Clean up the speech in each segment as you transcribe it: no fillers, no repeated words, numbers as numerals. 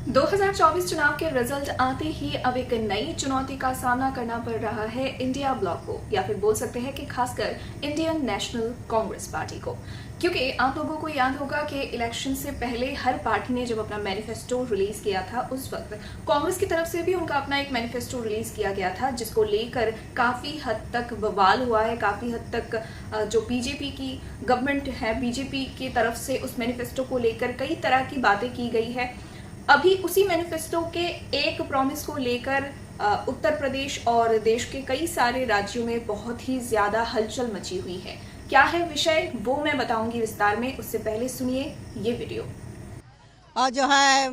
2024 चुनाव के रिजल्ट आते ही अब एक नई चुनौती का सामना करना पड़ रहा है इंडिया ब्लॉक को, या फिर बोल सकते हैं कि खासकर इंडियन नेशनल कांग्रेस पार्टी को। क्योंकि आप लोगों को याद होगा कि इलेक्शन से पहले हर पार्टी ने जब अपना मैनिफेस्टो रिलीज किया था, उस वक्त कांग्रेस की तरफ से भी उनका अपना एक मैनिफेस्टो रिलीज किया गया था, जिसको लेकर काफी हद तक बवाल हुआ है। काफी हद तक जो बीजेपी की गवर्नमेंट है, बीजेपी की तरफ से उस मैनिफेस्टो को लेकर कई तरह की बातें की गई है। अभी उसी मैनिफेस्टो के एक प्रॉमिस को लेकर उत्तर प्रदेश और देश के कई सारे राज्यों में बहुत ही ज्यादा हलचल मची हुई है। क्या है विषय, वो मैं बताऊंगी विस्तार में। उससे पहले सुनिए ये वीडियो। और जो है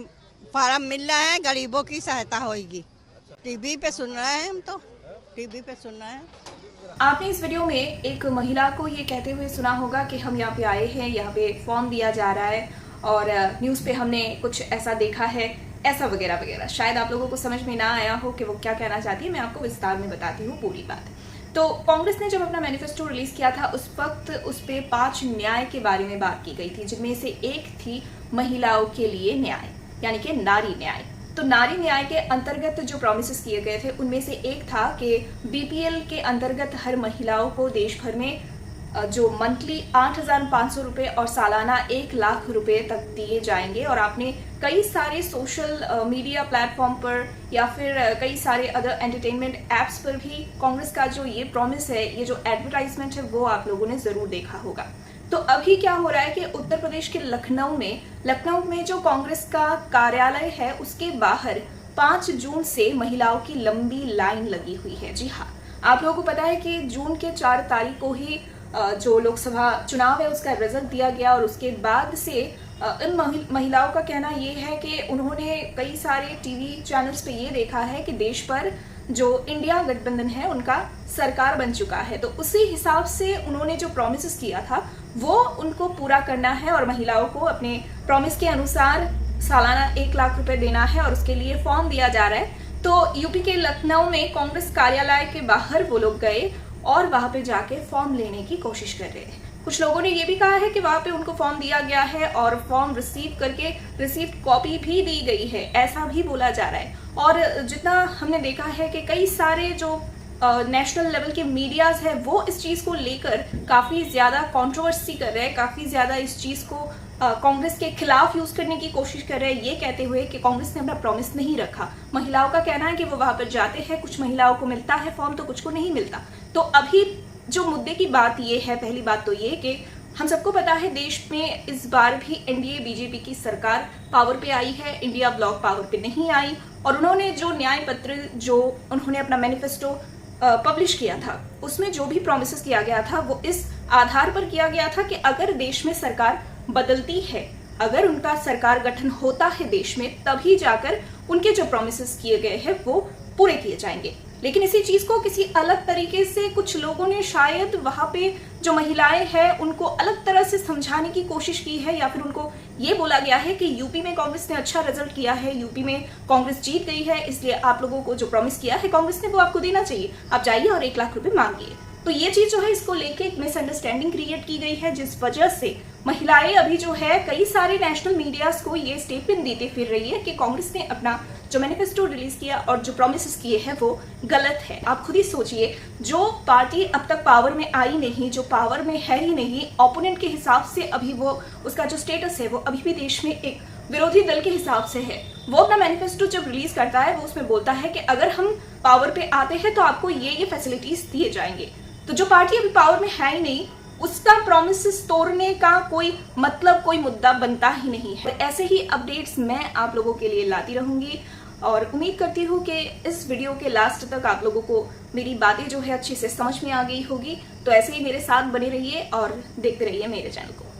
फार्म मिल रहा है, गरीबों की सहायता होगी। टीवी पे सुन रहे हैं, हम तो टीवी पे सुन रहे हैं। आपने इस वीडियो में एक महिला को ये कहते हुए सुना होगा कि हम यहाँ पे आए हैं, यहाँ पे फॉर्म दिया जा रहा है और न्यूज़ पे हमने कुछ ऐसा देखा है, ऐसा वगैरह वगैरह। शायद आप लोगों को समझ में ना आया हो कि वो क्या कहना चाहती है। मैं आपको विस्तार में बताती हूँ पूरी बात। तो कांग्रेस ने जब अपना मैनिफेस्टो रिलीज किया था, उस वक्त उस पे 5 न्याय के बारे में बात की गई थी, जिनमें से एक थी महिलाओं के लिए न्याय, यानी कि नारी न्याय। तो नारी न्याय के अंतर्गत जो प्रॉमिसेस किए गए थे, उनमें से एक था कि बीपीएल के अंतर्गत हर महिलाओं को देश भर में जो मंथली 8,500 रुपये और सालाना 1 लाख रुपए तक दिए जाएंगे। और आपने कई सारे सोशल मीडिया प्लेटफॉर्म पर या फिर कई सारे अदर एंटरटेनमेंट एप्स पर भी कांग्रेस का जो ये प्रॉमिस है, ये जो एडवर्टाइजमेंट है, वो आप लोगों ने जरूर देखा होगा। तो अभी क्या हो रहा है कि उत्तर प्रदेश के लखनऊ में जो कांग्रेस का कार्यालय है, उसके बाहर 5 जून से महिलाओं की लंबी लाइन लगी हुई है। जी हाँ, आप लोगों को पता है कि जून के 4 तारीख को ही जो लोकसभा चुनाव है उसका रिजल्ट दिया गया, और उसके बाद से इन महिलाओं का कहना ये है कि उन्होंने कई सारे टीवी चैनल्स पे ये देखा है कि देश पर जो इंडिया गठबंधन है उनका सरकार बन चुका है। तो उसी हिसाब से उन्होंने जो प्रॉमिसेस किया था वो उनको पूरा करना है, और महिलाओं को अपने प्रॉमिस के अनुसार सालाना 1 लाख रुपए देना है, और उसके लिए फॉर्म दिया जा रहा है। तो यूपी के लखनऊ में कांग्रेस कार्यालय के बाहर वो लोग गए और वहां पे जाके फॉर्म लेने की कोशिश कर रहे हैं। कुछ लोगों ने ये भी कहा है कि वहां पे उनको फॉर्म दिया गया है और फॉर्म रिसीव करके रिसीव्ड कॉपी भी दी गई है, ऐसा भी बोला जा रहा है। और जितना हमने देखा है कि कई सारे जो नेशनल लेवल के मीडियाज है, वो इस चीज को लेकर काफी ज्यादा कंट्रोवर्सी कर रहे हैं, काफी ज्यादा इस चीज को कांग्रेस के खिलाफ यूज करने की कोशिश कर रहे हैं, ये कहते हुए कि कांग्रेस ने अपना प्रॉमिस नहीं रखा। महिलाओं का कहना है कि वो वहां पर जाते हैं, कुछ महिलाओं को मिलता है फॉर्म तो कुछ को नहीं मिलता। तो अभी जो मुद्दे की बात ये है, पहली बात तो ये कि हम सबको पता है देश में इस बार भी एनडीए बीजेपी की सरकार पावर पे आई है, इंडिया ब्लॉक पावर पे नहीं आई। और उन्होंने जो न्याय पत्र, जो उन्होंने अपना मैनिफेस्टो पब्लिश किया था, उसमें जो भी प्रॉमिसेस किया गया था वो इस आधार पर किया गया था कि अगर देश में सरकार बदलती है, अगर उनका सरकार गठन होता है देश में, तभी जाकर उनके जो प्रॉमिसेस किए गए हैं वो पूरे किए जाएंगे। लेकिन इसी चीज को किसी अलग तरीके से कुछ लोगों ने शायद वहां पे जो महिलाएं हैं उनको अलग तरह से समझाने की कोशिश की है, या फिर उनको ये बोला गया है कि यूपी में कांग्रेस ने अच्छा रिजल्ट किया है, यूपी में कांग्रेस जीत गई है, इसलिए आप लोगों को जो प्रॉमिस किया है कांग्रेस ने वो आपको देना चाहिए, आप जाइए और 1 लाख रुपए मांगिए। तो ये चीज जो है, इसको लेके एक मिसअंडरस्टैंडिंग क्रिएट की गई है, जिस वजह से महिलाएं अभी जो है कई सारे नेशनल मीडियाज को ये स्टेटमेंट देते फिर रही है कि कांग्रेस ने अपना जो मैनिफेस्टो रिलीज किया और जो प्रॉमिसेस किए हैं वो गलत है। आप खुद ही सोचिए, जो पार्टी अब तक पावर में आई नहीं, जो पावर में है ही नहीं, ओपोनेंट के हिसाब से अभी वो उसका जो स्टेटस है वो अभी भी देश में एक विरोधी दल के हिसाब से है, वो अपना मैनिफेस्टो जब रिलीज करता है वो उसमें बोलता है कि अगर हम पावर पे आते हैं तो आपको ये फैसिलिटीज दिए जाएंगे। तो जो पार्टी अभी पावर में है ही नहीं, उसका प्रॉमिसेस तोड़ने का कोई मतलब, कोई मुद्दा बनता ही नहीं है। तो ऐसे ही अपडेट्स मैं आप लोगों के लिए लाती रहूंगी, और उम्मीद करती हूँ कि इस वीडियो के लास्ट तक आप लोगों को मेरी बातें जो है अच्छे से समझ में आ गई होगी। तो ऐसे ही मेरे साथ बने रहिए और देखते रहिए मेरे चैनल को।